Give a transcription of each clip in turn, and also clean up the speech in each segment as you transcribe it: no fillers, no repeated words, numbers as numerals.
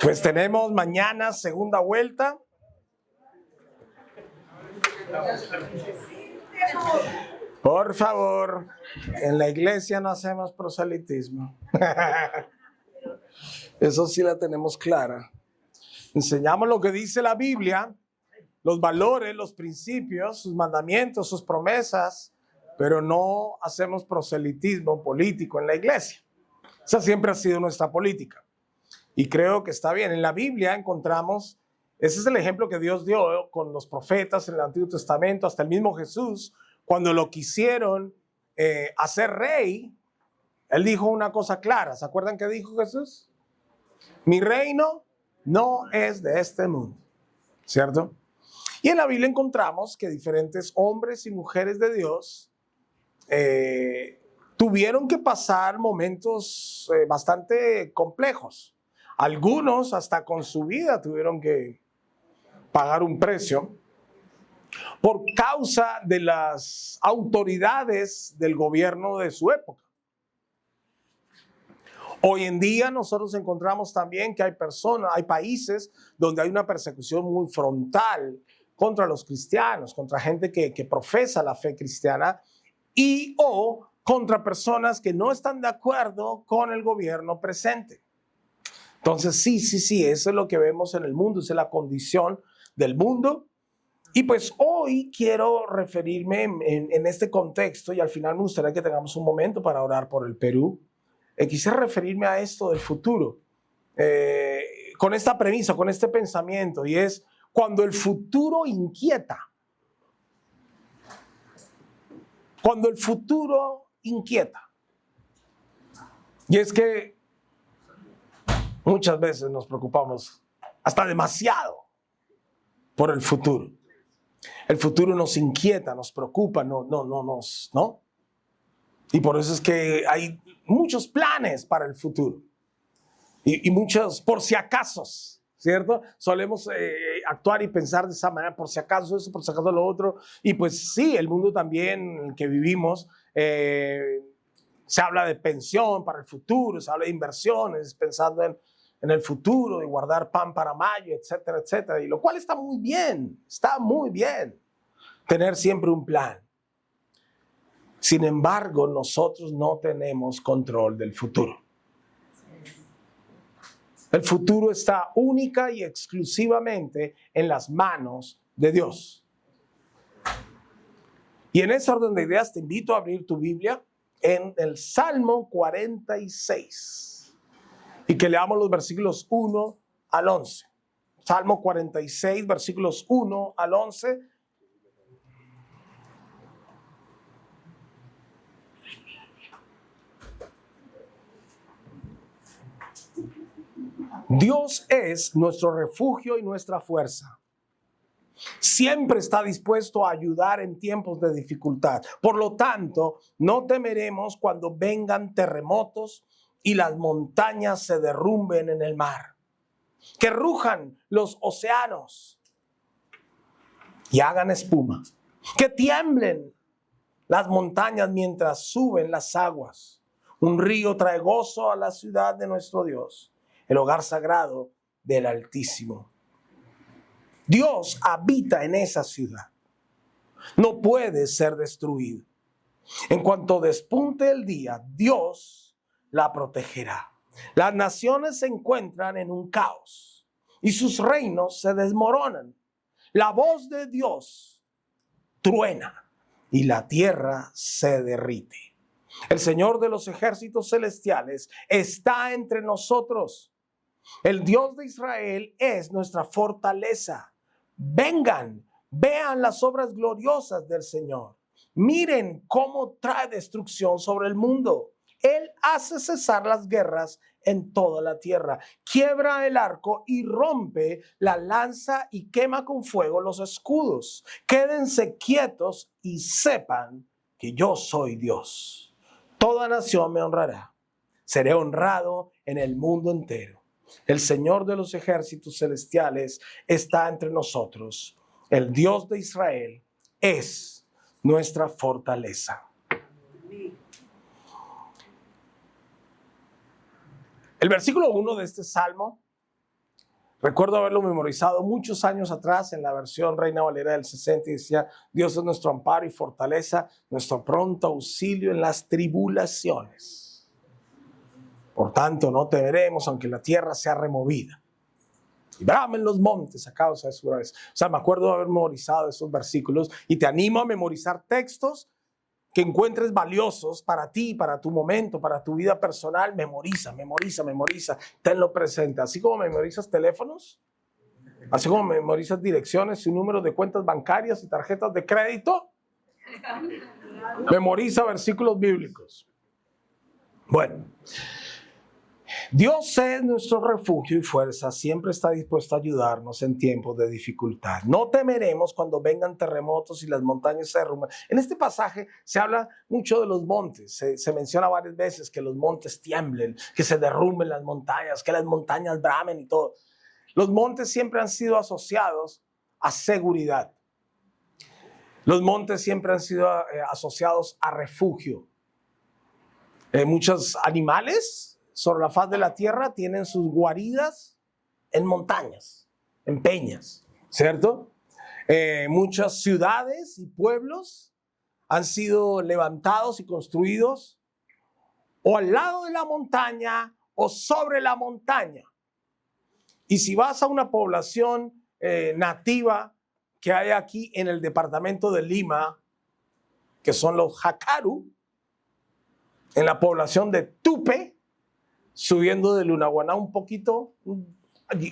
Pues tenemos mañana segunda vuelta. Por favor, en la iglesia no hacemos proselitismo. Eso sí la tenemos clara. Enseñamos lo que dice la Biblia, los valores, los principios, sus mandamientos, sus promesas, pero no hacemos proselitismo político en la iglesia. Esa siempre ha sido nuestra política. Y creo que está bien. En la Biblia encontramos, ese es el ejemplo que Dios dio con los profetas en el Antiguo Testamento, hasta el mismo Jesús, cuando lo quisieron hacer rey, él dijo una cosa clara. ¿Se acuerdan qué dijo Jesús? Mi reino no es de este mundo, ¿cierto? Y en la Biblia encontramos que diferentes hombres y mujeres de Dios tuvieron que pasar momentos bastante complejos. Algunos hasta con su vida tuvieron que pagar un precio por causa de las autoridades del gobierno de su época. Hoy en día nosotros encontramos también que hay países donde hay una persecución muy frontal contra los cristianos, contra gente que profesa la fe cristiana y o contra personas que no están de acuerdo con el gobierno presente. Entonces sí, eso es lo que vemos en el mundo, esa es la condición del mundo. Y pues hoy quiero referirme en este contexto, y al final me gustaría que tengamos un momento para orar por el Perú. Quisiera referirme a esto del futuro, con esta premisa, con este pensamiento, y es cuando el futuro inquieta. Cuando el futuro inquieta. Y es que muchas veces nos preocupamos hasta demasiado por el futuro. El futuro nos inquieta, nos preocupa, ¿no? Y por eso es que hay muchos planes para el futuro. Y muchos por si acasos, ¿cierto? Solemos actuar y pensar de esa manera, por si acaso eso, por si acaso lo otro. Y pues sí, el mundo también en el que vivimos, se habla de pensión para el futuro, se habla de inversiones, pensando en el futuro, de guardar pan para mayo, etcétera, etcétera. Y lo cual está muy bien tener siempre un plan. Sin embargo, nosotros no tenemos control del futuro. El futuro está única y exclusivamente en las manos de Dios. Y en ese orden de ideas te invito a abrir tu Biblia en el Salmo 46 y que leamos los versículos 1 al 11. Salmo 46, versículos 1 al 11. Dios es nuestro refugio y nuestra fuerza. Siempre está dispuesto a ayudar en tiempos de dificultad. Por lo tanto, no temeremos cuando vengan terremotos y las montañas se derrumben en el mar. Que rujan los océanos y hagan espuma. Que tiemblen las montañas mientras suben las aguas. Un río trae gozo a la ciudad de nuestro Dios, el hogar sagrado del Altísimo. Dios habita en esa ciudad. No puede ser destruido. En cuanto despunte el día, Dios la protegerá. Las naciones se encuentran en un caos y sus reinos se desmoronan. La voz de Dios truena y la tierra se derrite. El Señor de los ejércitos celestiales está entre nosotros. El Dios de Israel es nuestra fortaleza. Vengan, vean las obras gloriosas del Señor. Miren cómo trae destrucción sobre el mundo. Él hace cesar las guerras en toda la tierra. Quiebra el arco y rompe la lanza y quema con fuego los escudos. Quédense quietos y sepan que yo soy Dios. Toda nación me honrará. Seré honrado en el mundo entero. El Señor de los ejércitos celestiales está entre nosotros. El Dios de Israel es nuestra fortaleza. El versículo 1 de este salmo Recuerdo haberlo memorizado muchos años atrás en la versión Reina Valera del 60 y decía: Dios es nuestro amparo y fortaleza, nuestro pronto auxilio en las tribulaciones. Por tanto, no temeremos aunque la tierra sea removida y bramen los montes a causa de su braveza. O sea, me acuerdo de haber memorizado esos versículos y te animo a memorizar textos que encuentres valiosos para ti, para tu momento, para tu vida personal. Memoriza, tenlo presente. Así como memorizas teléfonos, así como memorizas direcciones y números de cuentas bancarias y tarjetas de crédito, memoriza versículos bíblicos. Bueno, Dios es nuestro refugio y fuerza, siempre está dispuesto a ayudarnos en tiempos de dificultad. No temeremos cuando vengan terremotos y las montañas se derrumben. En este pasaje se habla mucho de los montes, se menciona varias veces que los montes tiemblen, que se derrumben las montañas, que las montañas bramen y todo. Los montes siempre han sido asociados a seguridad. Los montes siempre han sido asociados a refugio. Muchos animales sobre la faz de la tierra tienen sus guaridas en montañas, en peñas, ¿cierto? Muchas ciudades y pueblos han sido levantados y construidos o al lado de la montaña o sobre la montaña. Y si vas a una población nativa que hay aquí en el departamento de Lima, que son los Jacáru, en la población de Tupe, subiendo de Lunaguaná un poquito,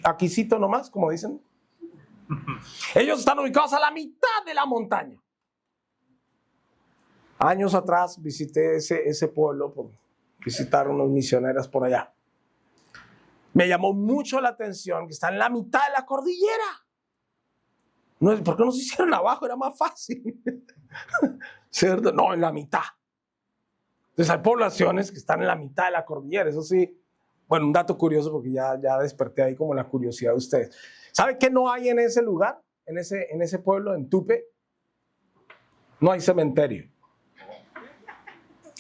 aquícito nomás, como dicen. Ellos están ubicados a la mitad de la montaña. Años atrás visité ese pueblo por visitar unos misioneros por allá. Me llamó mucho la atención que está en la mitad de la cordillera. No, ¿por qué no se hicieron abajo? Era más fácil. ¿Cierto? No, en la mitad. Entonces hay poblaciones que están en la mitad de la cordillera. Eso sí, bueno, un dato curioso porque ya desperté ahí como la curiosidad de ustedes. ¿Sabe qué no hay en ese lugar? En ese pueblo, en Tupe. No hay cementerio.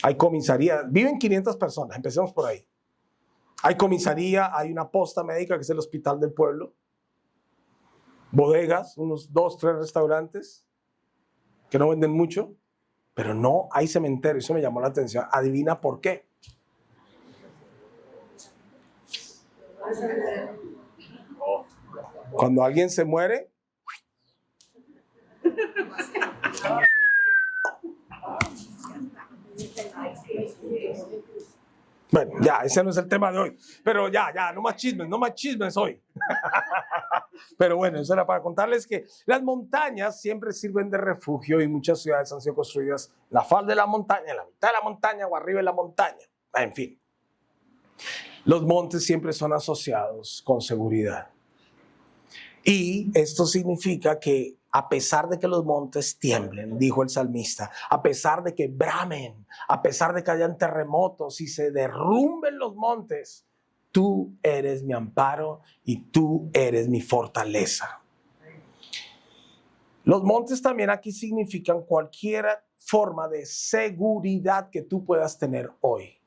Hay comisaría. Viven 500 personas, empecemos por ahí. Hay comisaría, hay una posta médica que es el hospital del pueblo. Bodegas, unos 2, 3 restaurantes que no venden mucho. Pero no hay cementerio, eso me llamó la atención. Adivina por qué. Cuando alguien se muere, bueno, ya, ese no es el tema de hoy. Pero ya, no más chismes hoy. Pero bueno, eso era para contarles que las montañas siempre sirven de refugio y muchas ciudades han sido construidas en la falda de la montaña, en la mitad de la montaña o arriba de la montaña. En fin, los montes siempre son asociados con seguridad. Y esto significa que a pesar de que los montes tiemblen, dijo el salmista, a pesar de que bramen, a pesar de que hayan terremotos y se derrumben los montes, tú eres mi amparo y tú eres mi fortaleza. Los montes también aquí significan cualquier forma de seguridad que tú puedas tener hoy.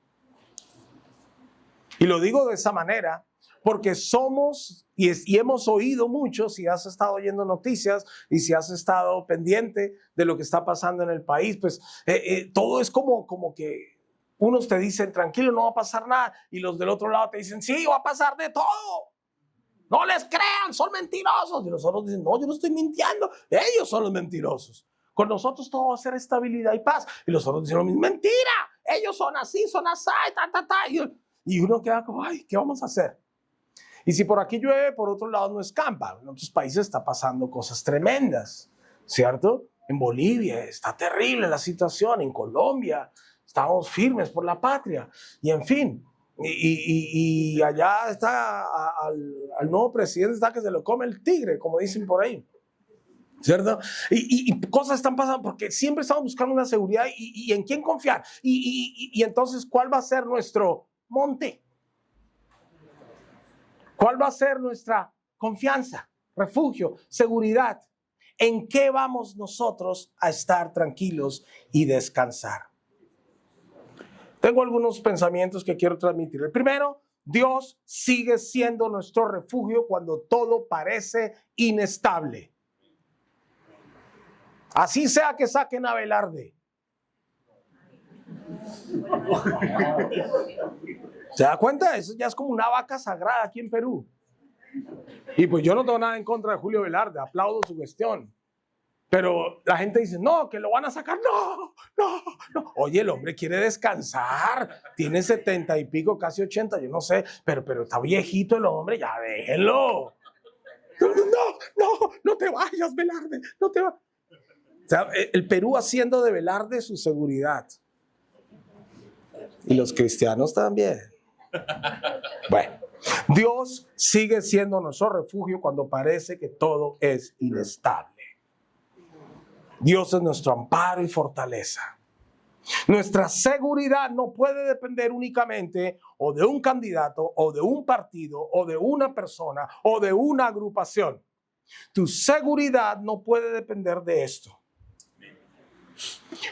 Y lo digo de esa manera porque somos y hemos oído mucho, si has estado oyendo noticias y si has estado pendiente de lo que está pasando en el país, pues todo es como que unos te dicen, tranquilo, no va a pasar nada, y los del otro lado te dicen, sí, va a pasar de todo. No les crean, son mentirosos. Y los otros dicen, no, yo no estoy mintiendo, ellos son los mentirosos. Con nosotros todo va a ser estabilidad y paz. Y los otros dicen, mentira, ellos son así, y uno queda como, ay, ¿qué vamos a hacer? Y si por aquí llueve, por otro lado no escampa. En otros países está pasando cosas tremendas, ¿cierto? En Bolivia está terrible la situación, en Colombia estamos firmes por la patria, y en fin. Y allá está al nuevo presidente, está que se lo come el tigre, como dicen por ahí, ¿cierto? Y cosas están pasando porque siempre estamos buscando una seguridad y en quién confiar. Y entonces, ¿cuál va a ser nuestro monte? ¿Cuál va a ser nuestra confianza, refugio, seguridad? ¿En qué vamos nosotros a estar tranquilos y descansar? Tengo algunos pensamientos que quiero transmitir. El primero, Dios sigue siendo nuestro refugio cuando todo parece inestable. Así sea que saquen a Velarde. ¿Se da cuenta? Eso ya es como una vaca sagrada aquí en Perú. Y pues yo no tengo nada en contra de Julio Velarde, aplaudo su gestión. Pero la gente dice, no, que lo van a sacar. No. Oye, el hombre quiere descansar. Tiene 70 y pico, casi 80, yo no sé. Pero está viejito el hombre, ya déjenlo. No te vayas, Velarde, no te vayas. O sea, el Perú haciendo de Velarde su seguridad. Y los cristianos también. Bueno, Dios sigue siendo nuestro refugio cuando parece que todo es inestable. Dios es nuestro amparo y fortaleza. Nuestra seguridad no puede depender únicamente o de un candidato, o de un partido, o de una persona, o de una agrupación. Tu seguridad no puede depender de esto.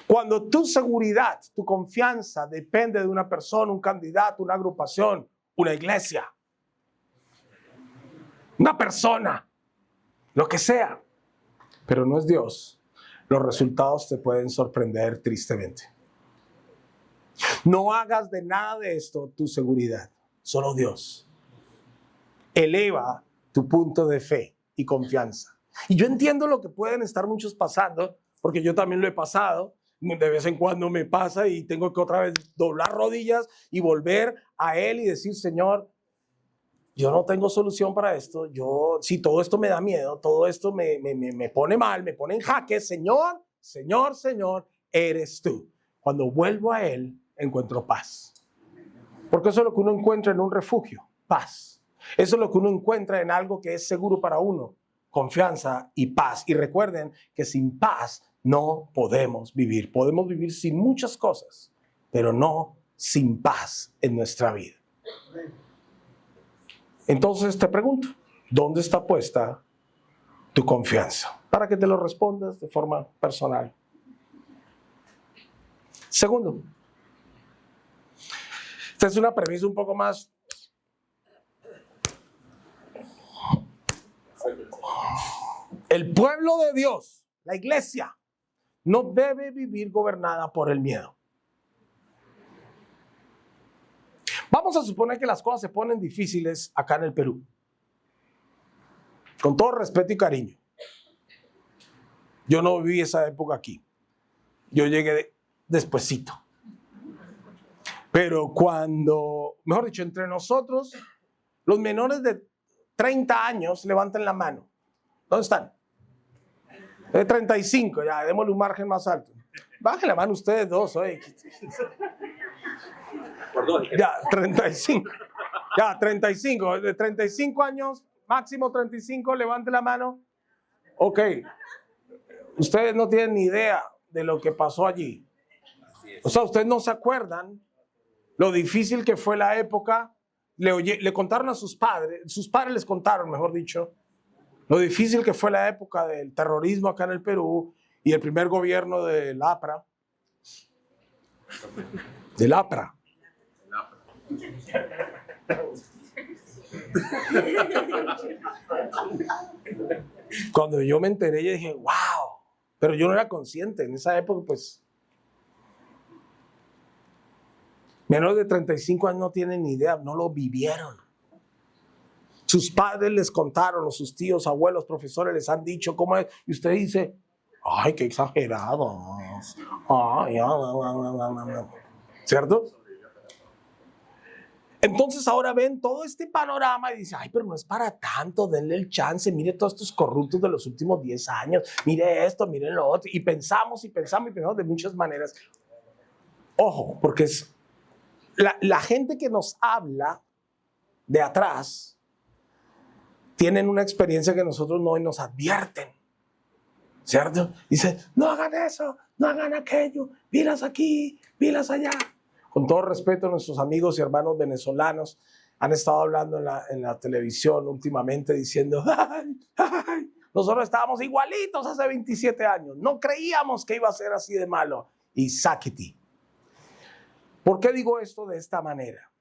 Cuando tu seguridad, tu confianza depende de una persona, un candidato, una agrupación, una iglesia, una persona, lo que sea, pero no es Dios, los resultados te pueden sorprender tristemente. No hagas de nada de esto tu seguridad, solo Dios. Eleva tu punto de fe y confianza. Y yo entiendo lo que pueden estar muchos pasando, porque yo también lo he pasado. De vez en cuando me pasa y tengo que otra vez doblar rodillas y volver a Él y decir, Señor, yo no tengo solución para esto. Si todo esto me da miedo, todo esto me pone mal, me pone en jaque. Señor, eres tú. Cuando vuelvo a Él, encuentro paz. Porque eso es lo que uno encuentra en un refugio, paz. Eso es lo que uno encuentra en algo que es seguro para uno, confianza y paz. Y recuerden que sin paz no podemos vivir. Podemos vivir sin muchas cosas, pero no sin paz en nuestra vida. Entonces te pregunto, ¿dónde está puesta tu confianza? Para que te lo respondas de forma personal. Segundo, esta es una premisa un poco más. El pueblo de Dios, la iglesia, no debe vivir gobernada por el miedo. Vamos a suponer que las cosas se ponen difíciles acá en el Perú. Con todo respeto y cariño. Yo no viví esa época aquí. Yo llegué despuesito. Pero cuando, mejor dicho, entre nosotros, los menores de 30 años, levanten la mano. ¿Dónde están? De 35, ya, démosle un margen más alto. Bajen la mano ustedes dos, oye. Ya, 35. Ya, 35. De 35 años, máximo 35, levante la mano. Ok. Ustedes no tienen ni idea de lo que pasó allí. O sea, ustedes no se acuerdan lo difícil que fue la época. Le contaron a sus padres les contaron, mejor dicho, lo difícil que fue la época del terrorismo acá en el Perú y el primer gobierno del APRA. Del APRA. Cuando yo me enteré, yo dije, wow, pero yo no era consciente. En esa época, pues, menores de 35 años no tienen ni idea, no lo vivieron. Sus padres les contaron, o sus tíos, abuelos, profesores les han dicho cómo es. Y usted dice, ay, qué exagerados. Ay, ¿cierto? Entonces ahora ven todo este panorama y dice, ay, pero no es para tanto, denle el chance, mire todos estos corruptos de los últimos 10 años, mire esto, mire lo otro. Y pensamos de muchas maneras. Ojo, porque es la gente que nos habla de atrás tienen una experiencia que nosotros no, y nos advierten, ¿cierto? Dice, no hagan eso, no hagan aquello, vilas aquí, vilas allá. Con todo respeto, nuestros amigos y hermanos venezolanos han estado hablando en la televisión últimamente diciendo, ay, nosotros estábamos igualitos hace 27 años, no creíamos que iba a ser así de malo. Y sáquete. ¿Por qué digo esto de esta manera?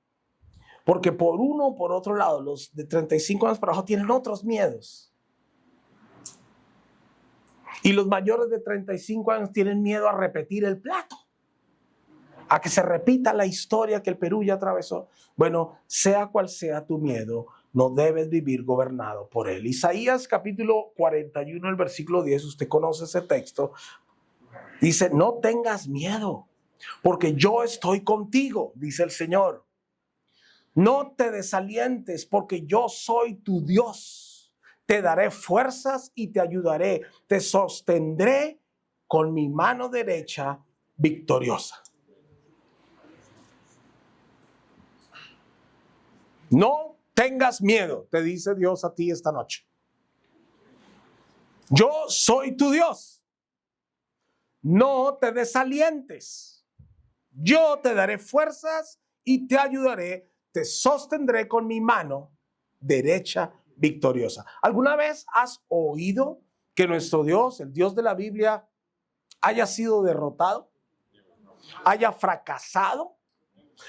Porque por uno o por otro lado, los de 35 años para abajo tienen otros miedos. Y los mayores de 35 años tienen miedo a repetir el plato, a que se repita la historia que el Perú ya atravesó. Bueno, sea cual sea tu miedo, no debes vivir gobernado por él. Isaías capítulo 41, el versículo 10, usted conoce ese texto. Dice, no tengas miedo, porque yo estoy contigo, dice el Señor. No te desalientes, porque yo soy tu Dios. Te daré fuerzas y te ayudaré. Te sostendré con mi mano derecha victoriosa. No tengas miedo, te dice Dios a ti esta noche. Yo soy tu Dios. No te desalientes. Yo te daré fuerzas y te ayudaré. Te sostendré con mi mano derecha victoriosa. ¿Alguna vez has oído que nuestro Dios, el Dios de la Biblia, haya sido derrotado? ¿Haya fracasado?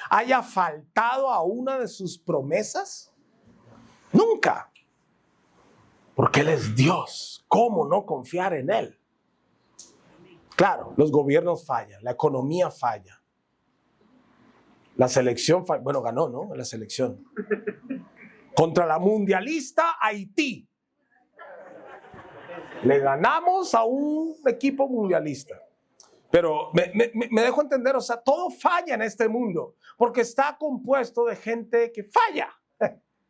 ¿Haya faltado a una de sus promesas? Nunca. Porque Él es Dios. ¿Cómo no confiar en Él? Claro, los gobiernos fallan, la economía falla. La selección falla. Bueno, ganó, ¿no? La selección. Contra la mundialista Haití. Le ganamos a un equipo mundialista. Pero me dejo entender, o sea, todo falla en este mundo, porque está compuesto de gente que falla.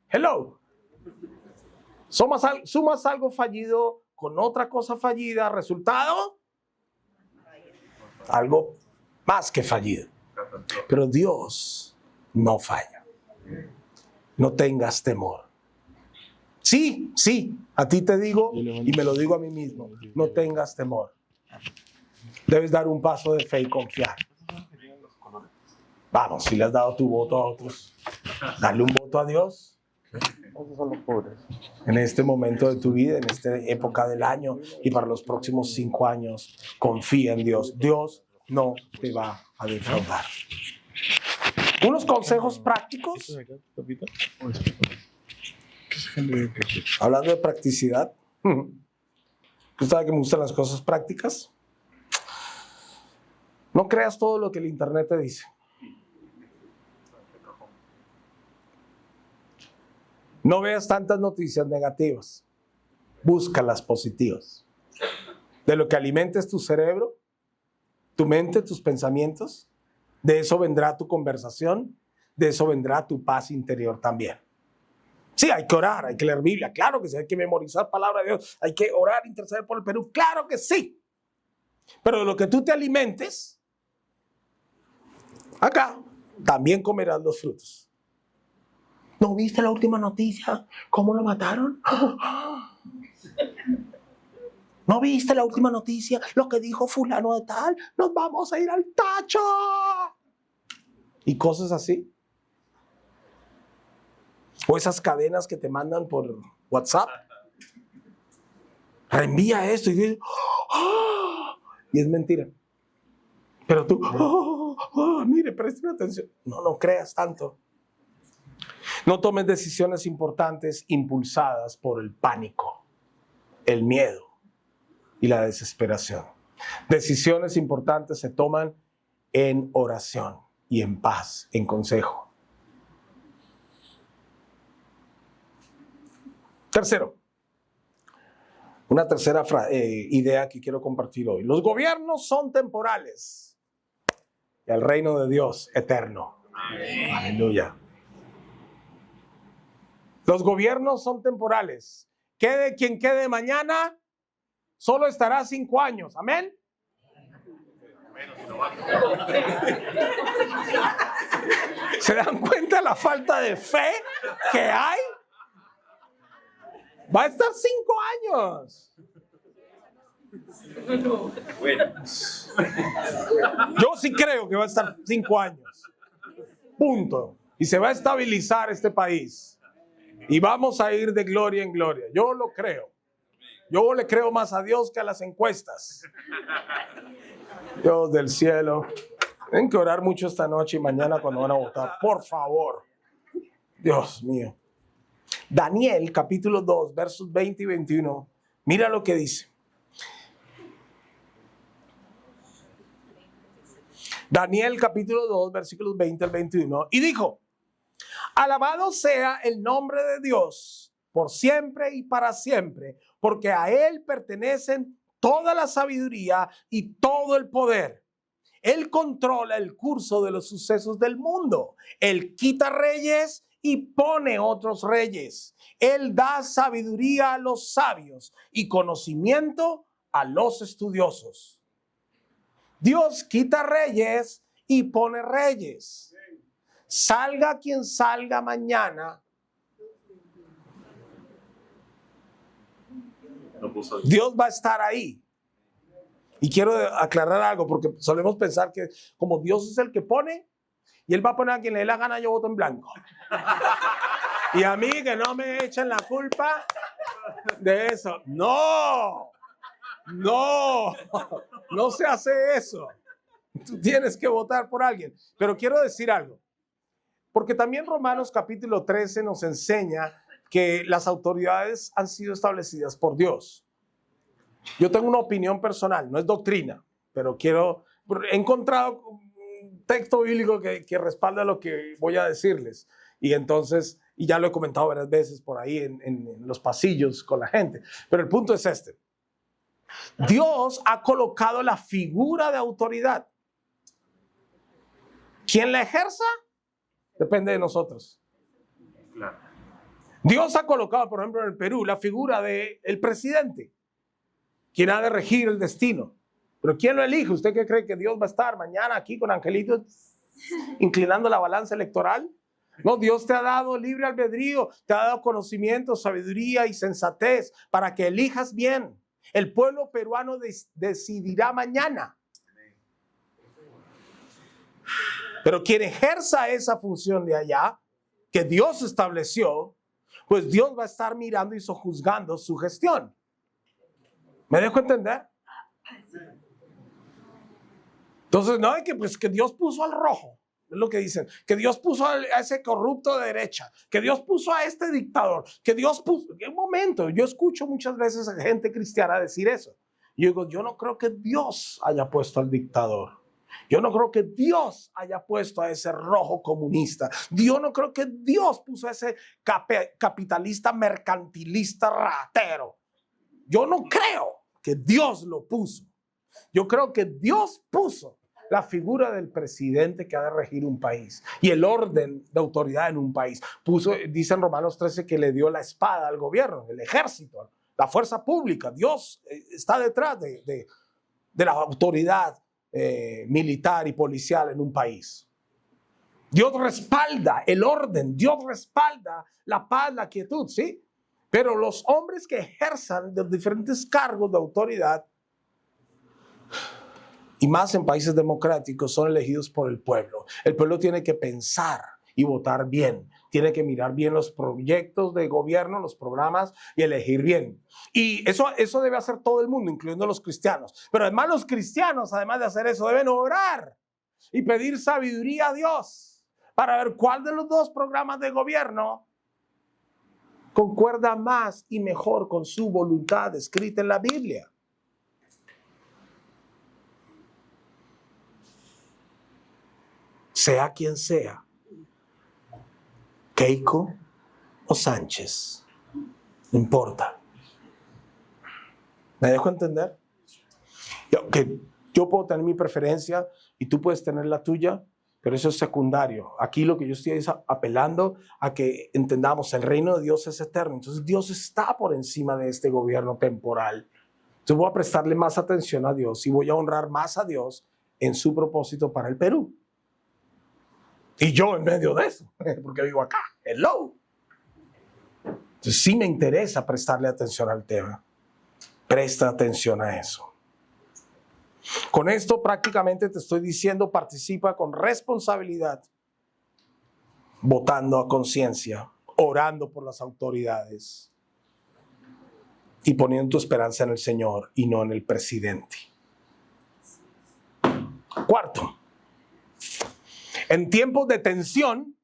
Hello. Sumas algo fallido con otra cosa fallida, resultado, algo más que fallido. Pero Dios no falla. No tengas temor. Sí, a ti te digo y me lo digo a mí mismo, no tengas temor. Debes dar un paso de fe y confiar. Vamos, si le has dado tu voto a otros, dale un voto a Dios. Esos son los pobres. En este momento de tu vida, en esta época del año y para los próximos 5 años, confía en Dios. Dios no te va a defraudar. Unos consejos prácticos. Hablando de practicidad. ¿Usted sabe que me gustan las cosas prácticas? No creas todo lo que el internet te dice. No veas tantas noticias negativas. Busca las positivas. De lo que alimentes tu cerebro, tu mente, tus pensamientos, de eso vendrá tu conversación, de eso vendrá tu paz interior también. Sí, hay que orar, hay que leer Biblia, claro que sí, hay que memorizar palabra de Dios, hay que orar, interceder por el Perú, claro que sí. Pero de lo que tú te alimentes, acá también comerás los frutos. ¿No viste la última noticia? ¿Cómo lo mataron? ¿No viste la última noticia? Lo que dijo fulano de tal. Nos vamos a ir al tacho. Y cosas así. O esas cadenas que te mandan por WhatsApp. Reenvía esto y dices, ¡oh! Y es mentira. Pero tú, mire, presten atención. No creas tanto. No tomes decisiones importantes impulsadas por el pánico, el miedo y la desesperación. Decisiones importantes se toman en oración y en paz, en consejo. Tercero, una tercera idea que quiero compartir hoy. Los gobiernos son temporales y el reino de Dios eterno. Amén. Aleluya. Los gobiernos son temporales. Quede quien quede mañana, solo estará 5 años. Amén. ¿Se dan cuenta la falta de fe que hay? Va a estar 5 años. Yo sí creo que va a estar 5 años. Punto. Y se va a estabilizar este país. Y vamos a ir de gloria en gloria. Yo lo creo. Yo le creo más a Dios que a las encuestas. Dios del cielo. Tienen que orar mucho esta noche y mañana cuando van a votar. Por favor. Dios mío. Daniel capítulo 2, versos 20 y 21. Mira lo que dice. Daniel capítulo 2, versículos 20 al 21. Y dijo: alabado sea el nombre de Dios por siempre y para siempre, porque a Él pertenecen toda la sabiduría y todo el poder. Él controla el curso de los sucesos del mundo. Él quita reyes y pone otros reyes. Él da sabiduría a los sabios y conocimiento a los estudiosos. Dios quita reyes y pone reyes. Salga quien salga mañana, Dios va a estar ahí. Y quiero aclarar algo, porque solemos pensar que como Dios es el que pone, y Él va a poner a quien le dé la gana, yo voto en blanco. Y a mí que no me echen la culpa de eso. No, no se hace eso. Tú tienes que votar por alguien. Pero quiero decir algo, porque también Romanos capítulo 13 nos enseña que las autoridades han sido establecidas por Dios. Yo tengo una opinión personal, no es doctrina, pero he encontrado un texto bíblico que respalda lo que voy a decirles. Y entonces, y ya lo he comentado varias veces por ahí en los pasillos con la gente. Pero el punto es este. Dios ha colocado la figura de autoridad. ¿Quién la ejerza? Depende de nosotros. Claro. Dios ha colocado, por ejemplo, en el Perú, la figura del presidente, quien ha de regir el destino. Pero ¿quién lo elige? ¿Usted qué cree que Dios va a estar mañana aquí con angelitos inclinando la balanza electoral? No, Dios te ha dado libre albedrío, te ha dado conocimiento, sabiduría y sensatez para que elijas bien. El pueblo peruano decidirá mañana. Pero quien ejerza esa función de allá, que Dios estableció, pues Dios va a estar mirando y sojuzgando su gestión. ¿Me dejo entender? Entonces, no es que Dios puso al rojo, es lo que dicen, que Dios puso a ese corrupto de derecha, que Dios puso a este dictador, que Dios puso... En un momento, yo escucho muchas veces a gente cristiana decir eso. Y yo digo, yo no creo que Dios haya puesto al dictador. Yo no creo que Dios haya puesto a ese rojo comunista. Yo no creo que Dios puso a ese capitalista mercantilista ratero. Yo no creo que Dios lo puso. Yo creo que Dios puso la figura del presidente que ha de regir un país y el orden de autoridad en un país. Dice en Romanos 13 que le dio la espada al gobierno, el ejército, la fuerza pública. Dios está detrás de la autoridad militar y policial en un país. Dios respalda el orden, Dios respalda la paz, la quietud, ¿sí? Pero los hombres que ejerzan de diferentes cargos de autoridad, y más en países democráticos, son elegidos por el pueblo. El pueblo tiene que pensar y votar bien. Tiene que mirar bien los proyectos de gobierno, los programas, y elegir bien. Y eso debe hacer todo el mundo, incluyendo los cristianos. Pero además los cristianos, además de hacer eso, deben orar y pedir sabiduría a Dios para ver cuál de los dos programas de gobierno concuerda más y mejor con su voluntad escrita en la Biblia. Sea quien sea, Keiko o Sánchez, no importa. ¿Me dejo entender? Yo puedo tener mi preferencia y tú puedes tener la tuya, pero eso es secundario. Aquí lo que yo estoy es apelando a que entendamos, el reino de Dios es eterno. Entonces Dios está por encima de este gobierno temporal. Entonces voy a prestarle más atención a Dios y voy a honrar más a Dios en su propósito para el Perú. Y yo en medio de eso, porque vivo acá, hello. Entonces sí me interesa prestarle atención al tema. Presta atención a eso. Con esto prácticamente te estoy diciendo, participa con responsabilidad, votando a conciencia, orando por las autoridades y poniendo tu esperanza en el Señor y no en el presidente. Cuarto, en tiempos de tensión,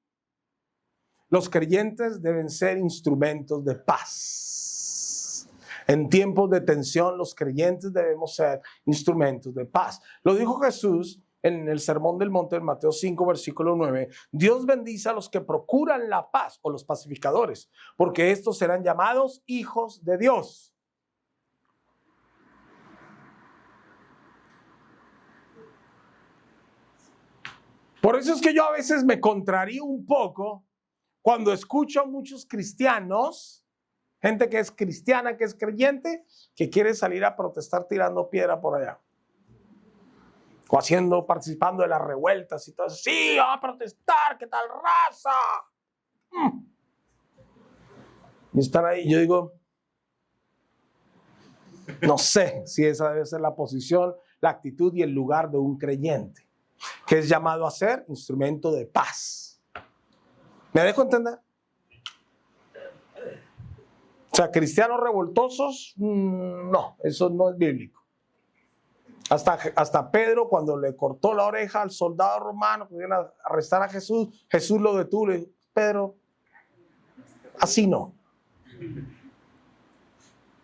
los creyentes deben ser instrumentos de paz. En tiempos de tensión, los creyentes debemos ser instrumentos de paz. Lo dijo Jesús en el Sermón del Monte, en Mateo 5, versículo 9. Dios bendice a los que procuran la paz, o los pacificadores, porque estos serán llamados hijos de Dios. Por eso es que yo a veces me contrarío un poco cuando escucho a muchos cristianos, gente que es cristiana, que es creyente, que quiere salir a protestar tirando piedra por allá. O participando de las revueltas y todo eso. Sí, va a protestar, ¿qué tal raza? Y están ahí, yo digo, no sé si esa debe ser la posición, la actitud y el lugar de un creyente, que es llamado a ser instrumento de paz. ¿Me dejo entender? O sea, cristianos revoltosos, no, eso no es bíblico. Hasta Pedro, cuando le cortó la oreja al soldado romano, que iban a arrestar a Jesús, Jesús lo detuvo y le dijo, Pedro, así no.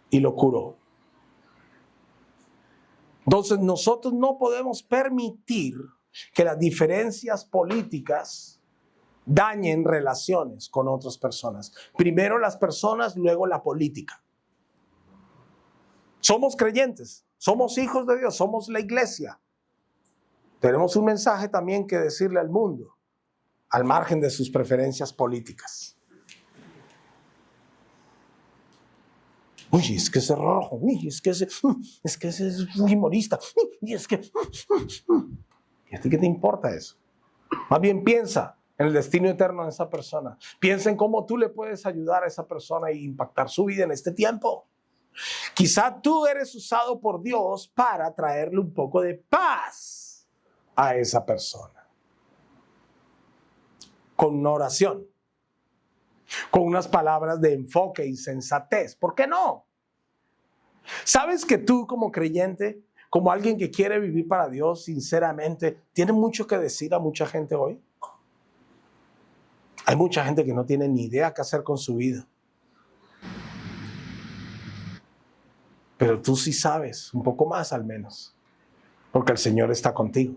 Y lo curó. Entonces nosotros no podemos permitir que las diferencias políticas dañen relaciones con otras personas. Primero las personas, luego la política. Somos creyentes, somos hijos de Dios, somos la iglesia. Tenemos un mensaje también que decirle al mundo, al margen de sus preferencias políticas. Uy, es que ese es rojo, uy, es que ese es humorista, y es que... ¿Y a ti qué te importa eso? Más bien piensa en el destino eterno de esa persona. Piensa en cómo tú le puedes ayudar a esa persona e impactar su vida en este tiempo. Quizá tú eres usado por Dios para traerle un poco de paz a esa persona. Con una oración. Con unas palabras de enfoque y sensatez. ¿Por qué no? ¿Sabes que tú como creyente, como alguien que quiere vivir para Dios sinceramente, tienes mucho que decir a mucha gente hoy? Hay mucha gente que no tiene ni idea qué hacer con su vida. Pero tú sí sabes, un poco más al menos, porque el Señor está contigo.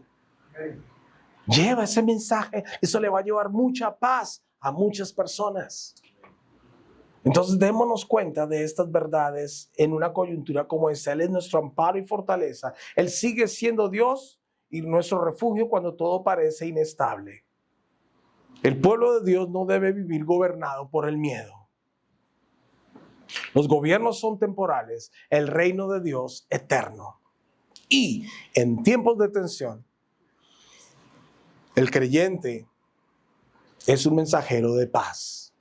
Lleva ese mensaje, eso le va a llevar mucha paz a muchas personas. Entonces démonos cuenta de estas verdades en una coyuntura como esta. Él es nuestro amparo y fortaleza. Él sigue siendo Dios y nuestro refugio cuando todo parece inestable. El pueblo de Dios no debe vivir gobernado por el miedo. Los gobiernos son temporales, el reino de Dios eterno. Y en tiempos de tensión, el creyente es un mensajero de paz.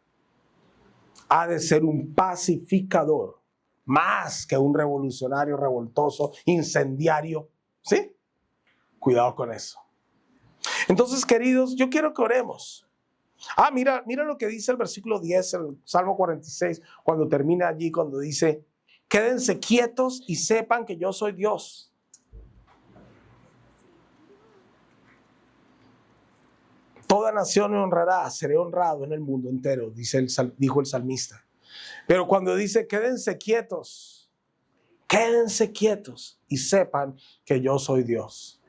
Ha de ser un pacificador, más que un revolucionario revoltoso, incendiario. ¿Sí? Cuidado con eso. Entonces, queridos, yo quiero que oremos. Mira lo que dice el versículo 10, el Salmo 46, cuando termina allí, cuando dice, quédense quietos y sepan que yo soy Dios. Toda nación me honrará, seré honrado en el mundo entero, dijo el salmista. Pero cuando dice, quédense quietos y sepan que yo soy Dios.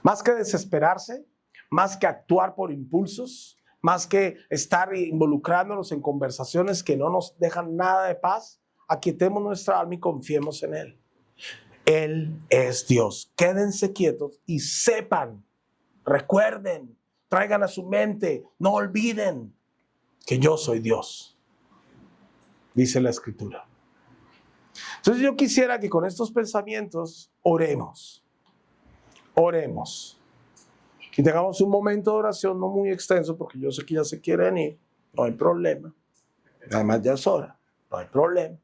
Más que desesperarse, más que actuar por impulsos, más que estar involucrándonos en conversaciones que no nos dejan nada de paz, aquietemos nuestra alma y confiemos en Él. Él es Dios. Quédense quietos y sepan, recuerden, traigan a su mente, no olviden que yo soy Dios, dice la Escritura. Entonces yo quisiera que con estos pensamientos oremos. Y tengamos un momento de oración no muy extenso, porque yo sé que ya se quieren ir, no hay problema. Además ya es hora, no hay problema.